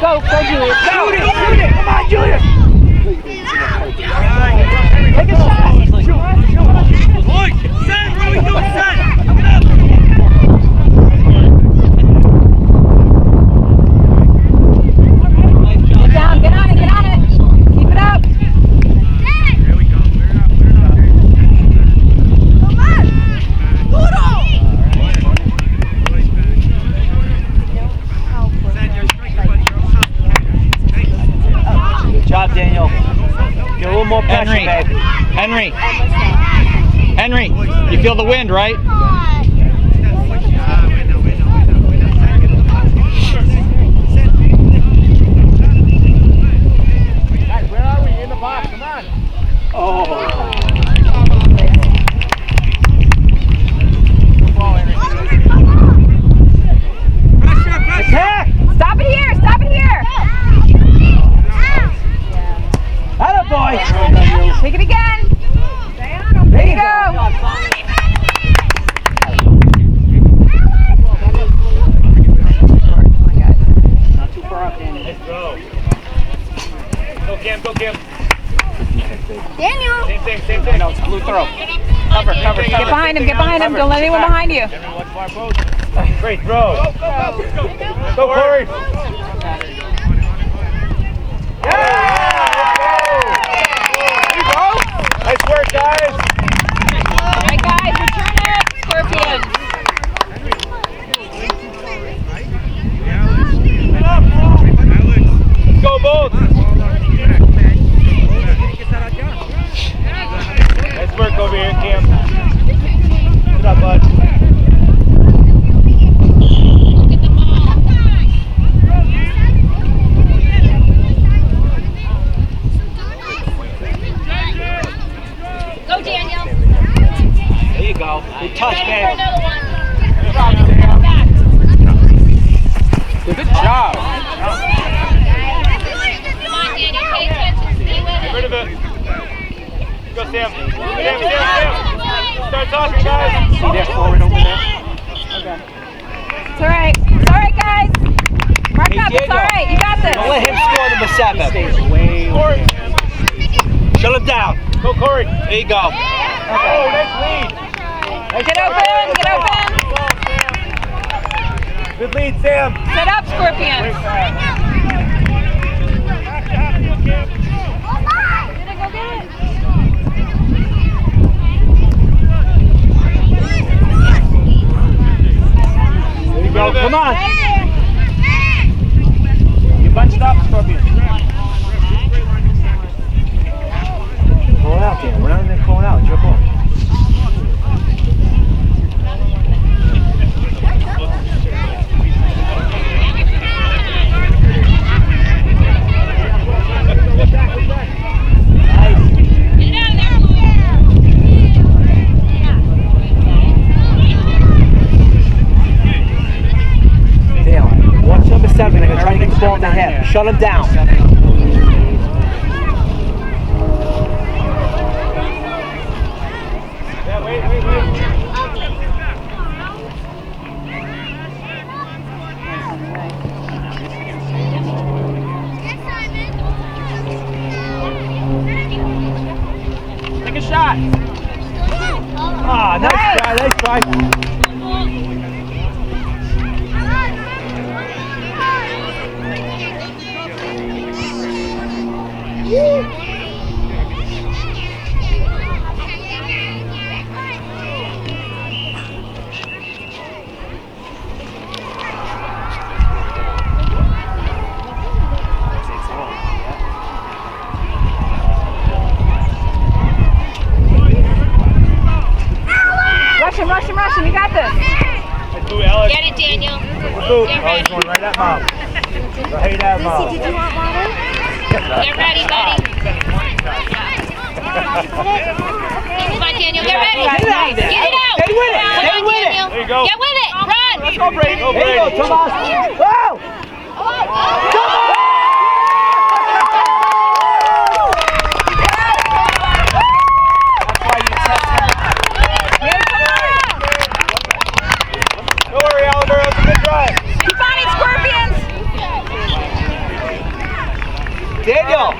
Go, Julius. Go. Shoot it. Come on, Julius. Take a shot. Lloyd, set. What are we doing, set? Get down, get on it. Keep it up. There we go. Good job, Daniel. Get a little more pressure, babe. Henry, you feel the wind, right? Guys, where are we? In the box. Come on. Oh. Attack! Stop it here. Atta boy. Take it again. There you go. Not too far up, Daniel. Let's go. Go, Cam. Daniel. Same thing. No, it's blue throw. Cover. Get behind him. Don't let anyone behind you. Everyone watch far post. Great throw. Go, Corey. Nice work, guys. All right, guys, return it. Scorpions. Let's go, both. Nice work over here, Cam. Good up, bud. Go, Daniel. There you go. Good touch, babe. Good job. Come on, Daniel. Pay attention. Stay with Get rid it. of it. Go, Sam. Sam. Start talking, guys. See that forward over there? It's all right, guys. Mark Hey, up. It's Diego. all right. You got this. Don't let him score number 7. He stays way over Corey. there. Shut him down. Go, Corey. There you go. Oh, nice lead. Get open. Good lead, Sam. Set up, Scorpions. There you go. Come on. You bunched up, Scorpion. Pull it out, Dan. We're not even calling out. It's your ball. Damn. Watch number 7. They're going to try to get the ball in the head. Shut him down. Yeah, wait. Take a shot. Ah, nice try. Rush him. You got this. Let's move, Alex. Get it, Daniel. Boot. Get Oh, ready. he's going right at Mom. Right at Mom. Did you want water? Get ready, buddy. Come on, Daniel. Get ready. Get it out there. Get it out. Stay with it. Come Stay on, with it. Daniel. There you go. Get with it. Run. Let's go, Brady. Go, There you Brady. go, Tomas. Whoa! Come on! That's why you test him. Don't worry, Oliver. That's a good drive. Keep on it, Scorpions. Daniel.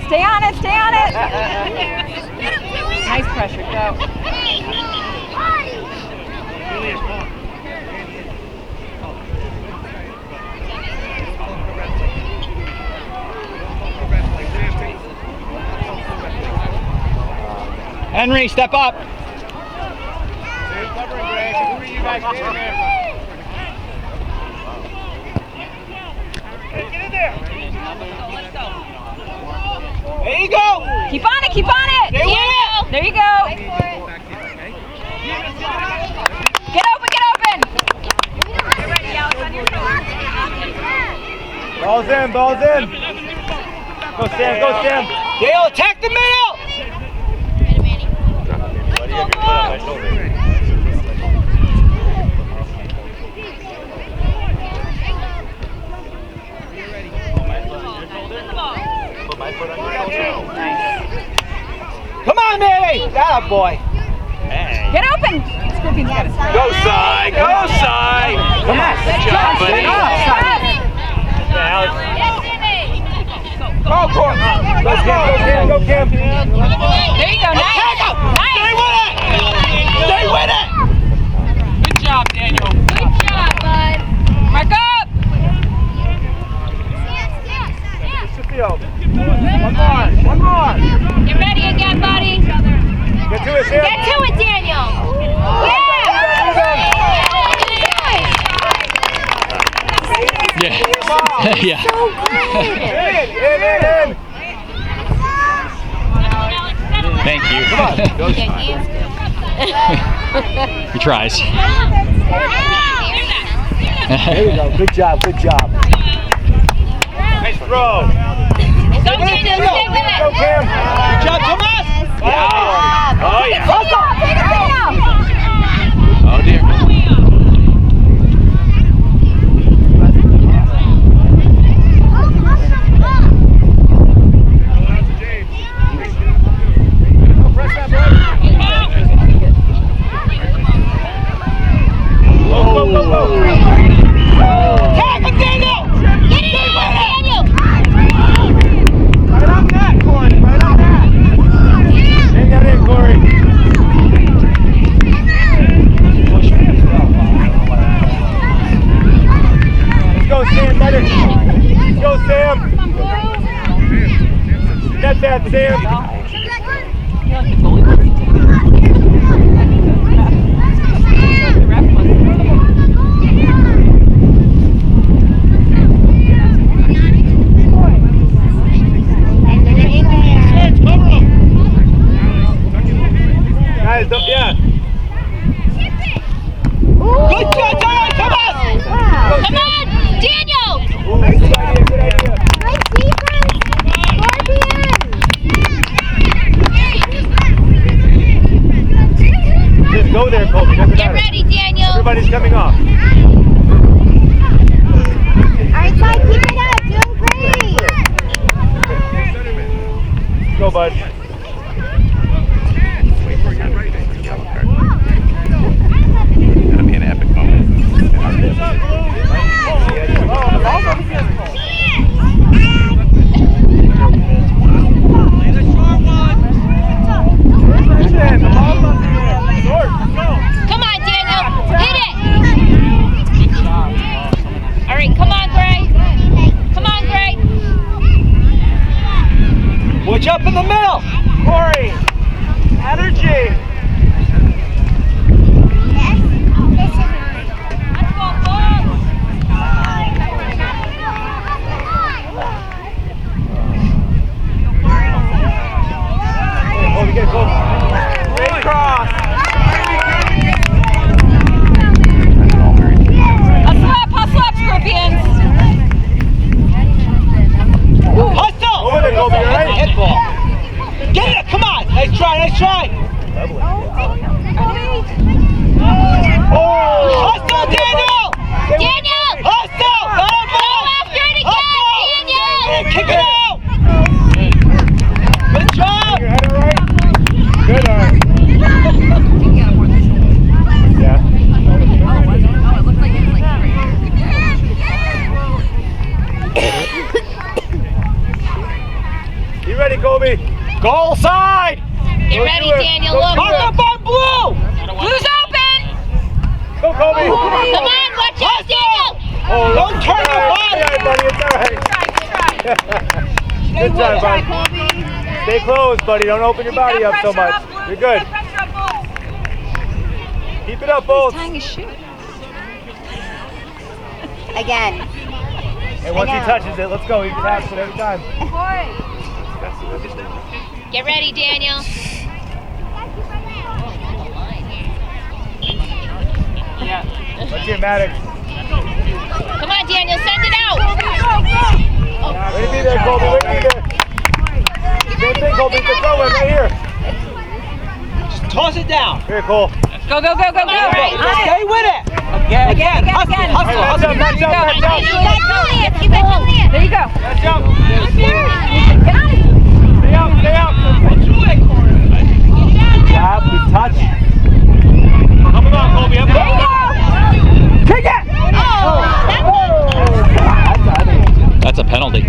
Stay on it, stay on it. Nice pressure, go. Henry, step up. Get in there. There you go. Keep on it, keep on it. Stay with it. There you go. Get open, get open. Get ready, Alex, on your toes. Ball's in, ball's in. Go Sam, go Sam. Dale, attack the middle. Come on, Manny! That boy. Get open. Scorpion's got it. Go side, go side. Come on. Good job, buddy. Alex. Go, Court. Let's go, go Kim. There you go, nice. Stay with it. Stay with it. Good job, Daniel. Good job, bud. Mark up. One more. Get ready again, buddy. Get to it, Sam. Get to it, Daniel. Yeah. Yeah. In. Thank you. He tries. There you go. Good job, good job. Nice throw. Go, Daniel, stay with it. Go, Cam. Good job, Thomas. Oh, yeah. Take it down. Oh dear. Tag him, Daniel. Get it in, Daniel. Right on that, Corey. Right on that. Hang that in, Corey. Let's go, Sam. Better. Let's go, Sam. Get that, Sam. Guys, yeah. Good job, Thomas. Come on. Come on, Daniel. Nice idea, good idea. Nice defense. Just go there, Colby. Doesn't Get matter. ready, Daniel. Everybody's coming off. All right, Ty, keep it up. Doing great. Go, bud. Gonna be an epic moment. Come on, Daniel. Hit it. All right, come on, Gray. Come on, Gray. Watch up in the middle. Stay closed, buddy. Don't open your body up so much. You're good. Keep it up, Bolts. Tying his shoe. Again. And once he touches it, let's go. He taps it every time. Get ready, Daniel. Let's hear Maddox. Come on, Daniel, send it out. Way to be there, Colby. Way to be there. Same thing, Colby. Just throw it right here. Just toss it down. Here, Cole. Go, go, go, go, go. Stay with it. Again. Hustle. Match up, match up, match up. There you go. Match up. Get on it. Stay out, stay out. Good job. Good touch. Up and on, Colby. Up and There you on. go. Kick it. That's a penalty.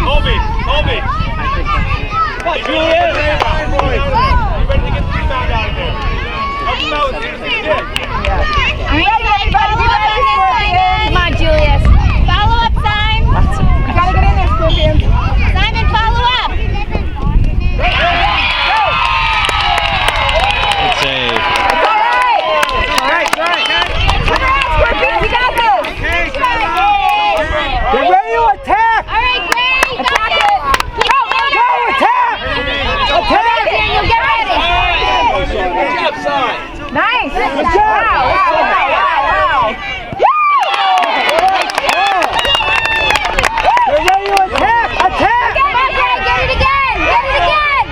Colby, Colby. What, Julius? You ready to get the rebound out of there? Up and out. Are you ready, everybody? Be ready, Scorpions. Come on, Julius. Follow up, Simon. You gotta get in there, Scorpions. Simon, follow up. Good save. It's all right. All right, Scorpions, you got this. Get ready to attack. All right, Gray. Attack it. Go, Go, attack. Attack. Daniel, get ready. Nice. Good job. Wow. Get ready to attack. Attack. Come on, Gray. Get it again. Get it again.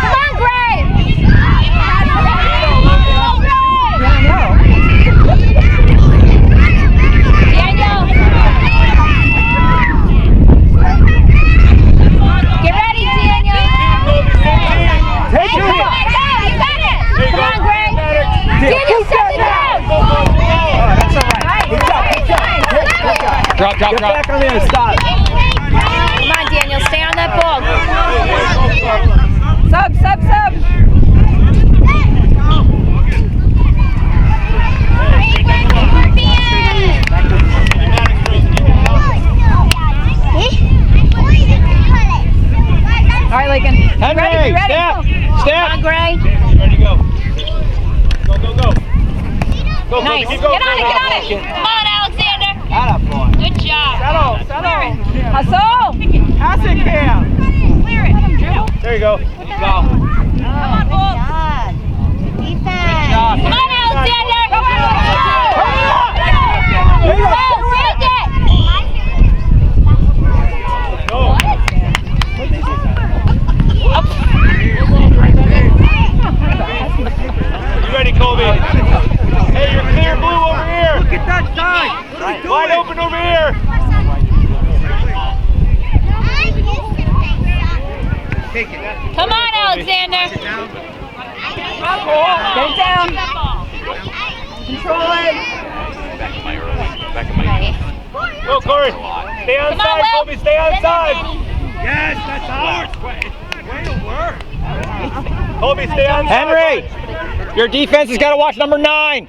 Come on, Gray. Daniel. Get ready, Daniel. Take Come it. on, go. You got it. Come on, Gray. Daniel, set it down. That's all right. Good job. Drop. Get back on the other side. Come on, Daniel. Stay on that ball. Sub. All right, Lakin. Henry, Be ready. step. Come on, Gray. Ready to go. Go. Go, Nice. keep going. Get on it. Come on, Alexander. Attaboy. Good job. Hustle. Pass it, Cam. There you go. Come on, Alexander. There you go. Oh, take it. Go. You ready, Colby? Hey, you're clear blue over here. Look at that side. Wide open over here. Come on, Alexander. Get it down. Control it. Back of my Go, Corey. Stay on Come on, side, Will. Colby. Stay on side. Yes, that's ours. Way to work. Colby, stay on side. Henry, your defense has got to watch number 9.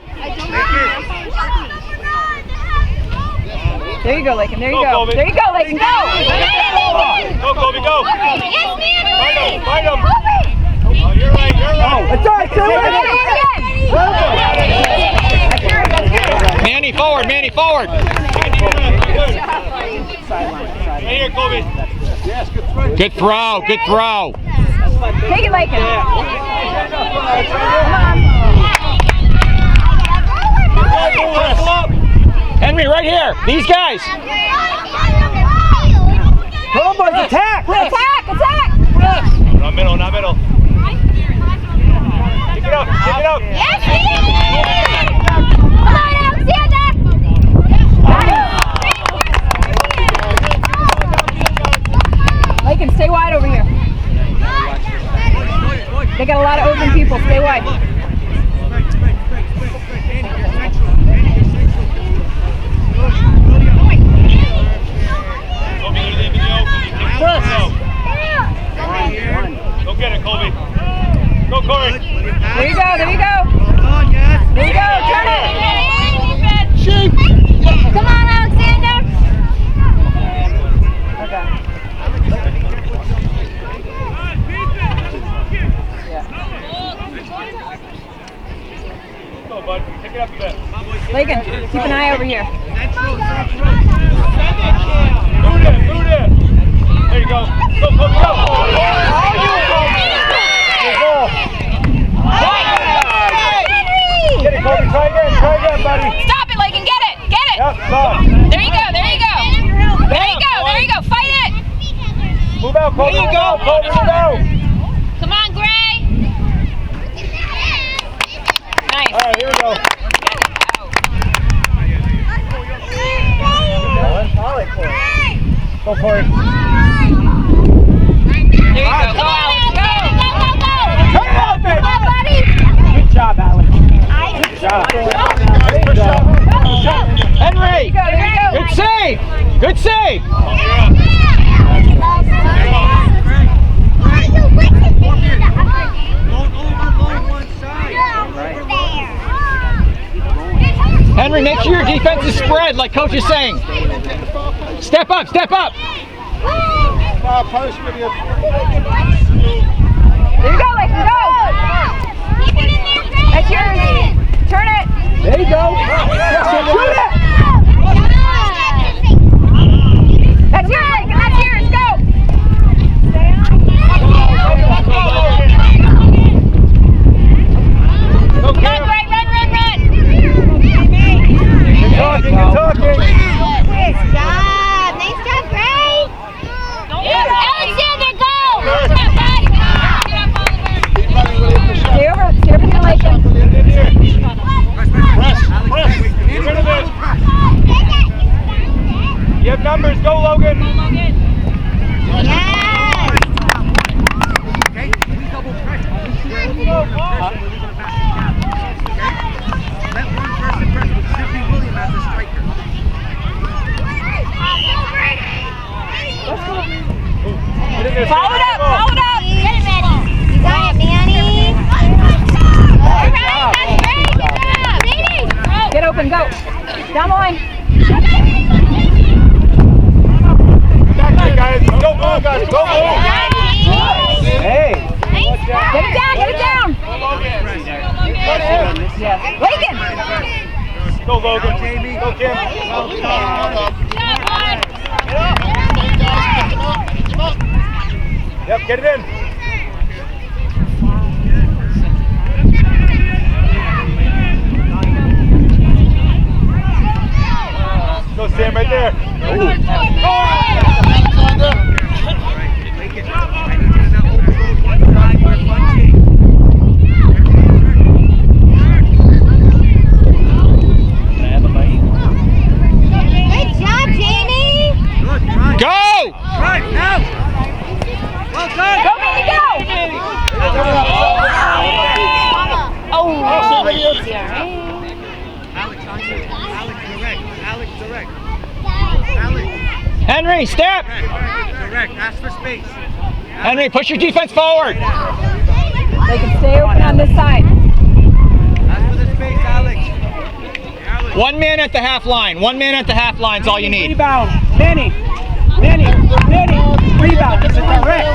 There you go, Lakin. There you Go, go. Colby. There you go, Lakin. Go. Go, Colby, go. Yes, man. Fight him. Oh, you're right. Oh, it's all right. Stay with it. Manny forward. Right here, Colby. Good throw. Take it, Lakin. Hustle up. Henry, right here. These guys. Come on, boys, attack. Attack. Not middle. Pick it up. Yes, man. Come on, Alexander. Lakin, stay wide over here. They got a lot of open people. Stay wide. Colby, you're leaving the open. You can't go. Go get it, Colby. Go, here. Move it. There you go. Go. Good ball. Get it, Colby. Try again, buddy. Stop it, Lakin. Get it. Yep, stop. There you go. Fight it. Move out, Colby. There you go. Colby, move out. Come on, Gray. Nice. All right, here we go. Go for it. There you go. Go, Alex. Go. Turn it out, baby. Come on, buddy. Good job, Alex. Good job. Good job. Henry! There you go. Good save! Good save! Henry, make sure your defense is spread like Coach is saying. Step up, step up! Punishment. There you go, Lakin. Go. That's yours. Turn it. There you go. Shoot it. That's yours, Lakin. That's yours. Go. Come on, Gray. Run. Good talking. Nice job, Gray. Alexander, go. Stay over to Lakin. Press. Get rid of it. You have numbers. Go, Logan. Follow it up. Get it, Manny. You got it, Manny. All right, that's great. Good job. Get open. Go. Down the line. Back there, guys. Go move, guys. Go move. Hey. Get it down. Lakin. Go, Logan. Go, Kim. Yep, get it in. Go, Sam, right there. Good job, Jamie. Go! Go, Manny. Go. Oh. Henry, step! Direct, ask for space. Henry, push your defense forward! They can stay open on this side. Ask for the space, Alex. 1 man at the half line. 1 man at the half line is all you need. Rebound. Manny. Rebound. It's a direct.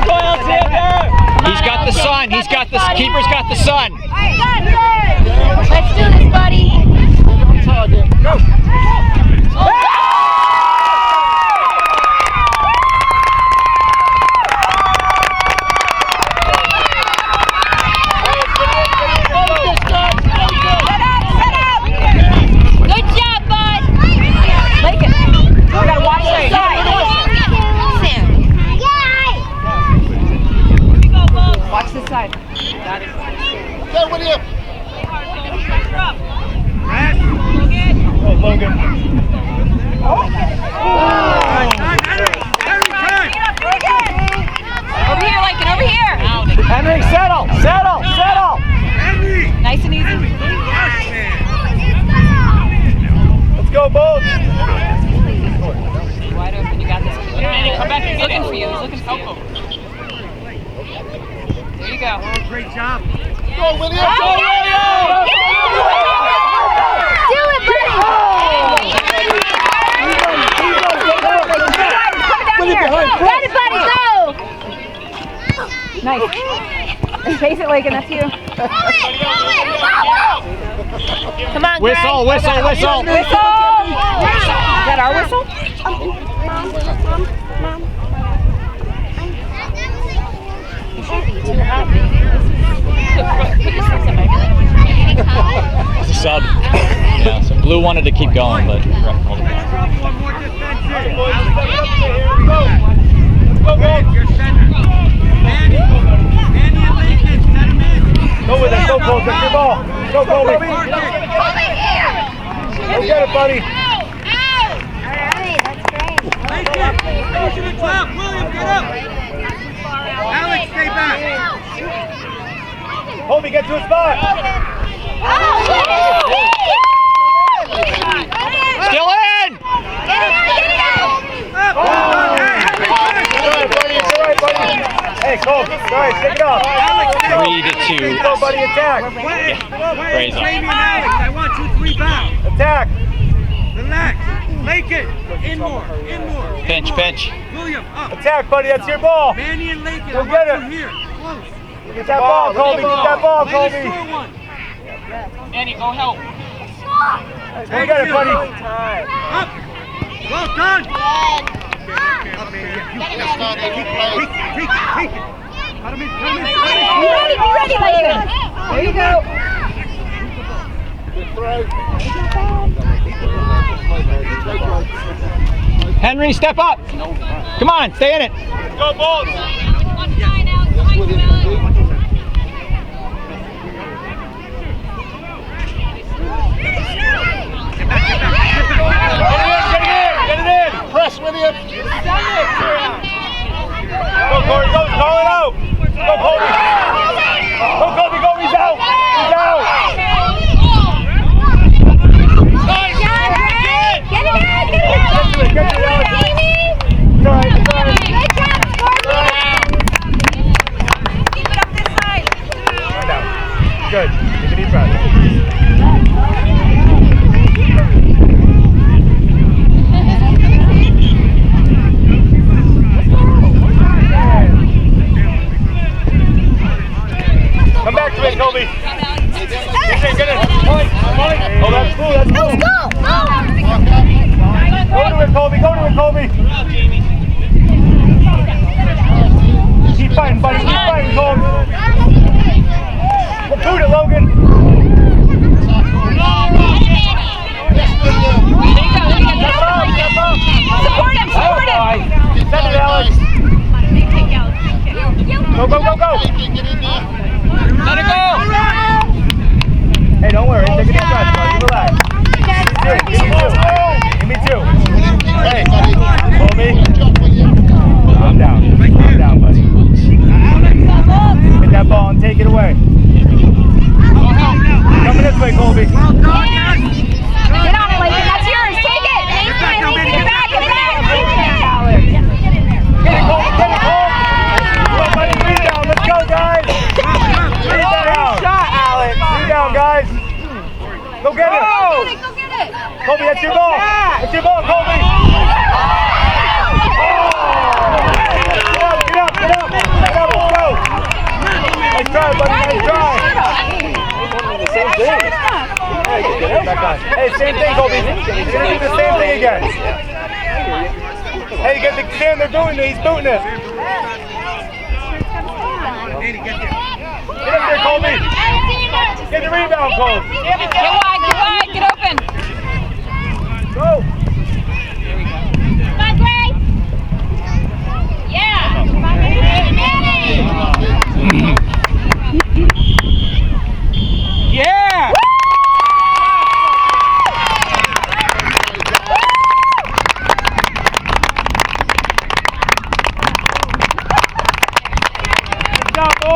He's got the sun. He's got the keeper's got the sun. Let's do this, buddy. Go. Good job, bud. Lakin. We gotta watch the side. Watch the side. Go, Logan. Over here, Lakin. Over here. Henry, settle! Nice and easy. Let's go, both. Wide open. You got this. Manny, come back. He's looking for you. There you go. Great job. Do it, buddy. Got it, buddy. Go. Nice. Chase it, Lakin. That's you. Come on, Whistle! Whistle. wanted to keep going, but ref called it down. One more defensive. Go, Alex, go. your center. Manny and Lincoln, set him in. Go with it. Go, Cole. Get your ball. Go, Kobe. Go get it, buddy. Alright, that's great. Lincoln, finish to the top. William, get up. Alex, stay back. Kobe, get to a spot. Still in! Up. Hey, Cole. Sorry, take it off. 3-2. Go, buddy. Attack. Praise him. Jamie and Alex, I want you to rebound. Attack. Relax. Lincoln, in more. Pinch. William, up. Attack, buddy. That's your ball. Manny and Lincoln, Go I get want it. you here. Close. Get that ball, Kobe. Get that ball, Way to Kobe. score one. Annie, go help. Go get it, buddy. Up. Well done. Up, man. Peek it. Cut him in. Be ready, Layton. There you go. Henry, step up. Come on, stay in it. Go, Bulls. Get it in. Press with you. Go, Corey. Go. Call it out. Go, Kobe. Go, Kobe. Go. He's out. He's out. Get to it, Alex. It's all right. Keep it up this side. Good. Take a deep breath. Come back to it, Kobe. Get it. Oh, that's cool. That's cool. Go to it, Kobe. Keep fighting, buddy. Keep fighting, Kobe. Boot it, Logan. Support him. Send it, Alex. Go. Let it go. Hey, don't worry. Take a deep breath, buddy. Relax. Give me two. Hey, Kobe. Calm down, buddy. Get that ball and take it away. Coming this way, Colby. Get on it, Layton. That's yours. Take it. Get back. Get it, Colby. Come on, buddy. Rebound. Let's go, guys. Rebound. Rebound, guys. Go get it. Colby, that's your ball. That's your ball, Colby. Get up. Let's go. Nice try, buddy. Nice try. Same thing. Hey, same thing, Colby. He's going to do the same thing again. Hey, get the stand. They're doing it. He's booting it. Get up there, Colby. Get the rebound, Cole. Get wide. Get open. Go. Come on, Gray. Yeah. Come on, Yeah! Good job, boys.